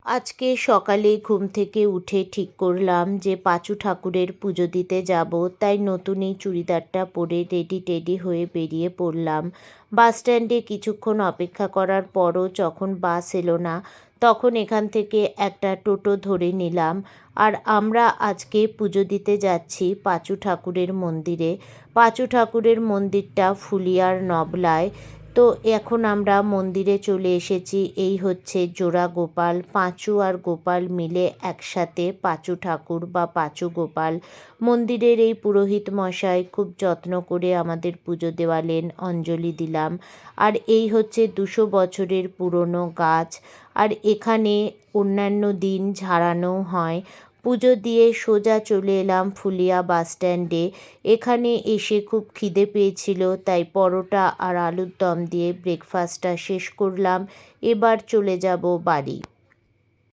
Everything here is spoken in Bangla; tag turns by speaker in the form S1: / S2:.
S1: আজকে সকালে ঘুম থেকে উঠে ঠিক করলাম যে পাঁচু ঠাকুরের পুজো দিতে যাব, তাই নতুন এই চুড়িদারটা পরে রেডি টেডি হয়ে বেরিয়ে পড়লাম। বাস স্ট্যান্ডে কিছুক্ষণ অপেক্ষা করার পরও যখন বাস এলো না, তখন এখান থেকে একটা টোটো ধরে নিলাম। আর আমরা আজকে পুজো দিতে যাচ্ছি পাঁচু ঠাকুরের মন্দিরে। পাঁচু ঠাকুরের মন্দিরটা ফুলিয়ার নবলায়। তো এখন আমরা মন্দিরে চলে এসেছি। এই হচ্ছে জোড়া গোপাল, পাঁচু আর গোপাল মিলে একসাথে পাঁচু ঠাকুর বা পাঁচু গোপাল। মন্দিরের এই পুরোহিত মশাই খুব যত্ন করে আমাদের পুজো দেওয়ালেন, অঞ্জলি দিলাম। আর এই হচ্ছে 200 বছরের পুরনো গাছ। আর এখানে অন্যান্য দিন ঝাড়ানো হয়। পুজো দিয়ে সোজা চলে এলাম ফুলিয়া বাস স্ট্যান্ডে। এখানে এসে খুব খিদে পেয়েছিল, তাই পরোটা আর আলুর দম দিয়ে ব্রেকফাস্টটা শেষ করলাম। এবার চলে যাব বাড়ি।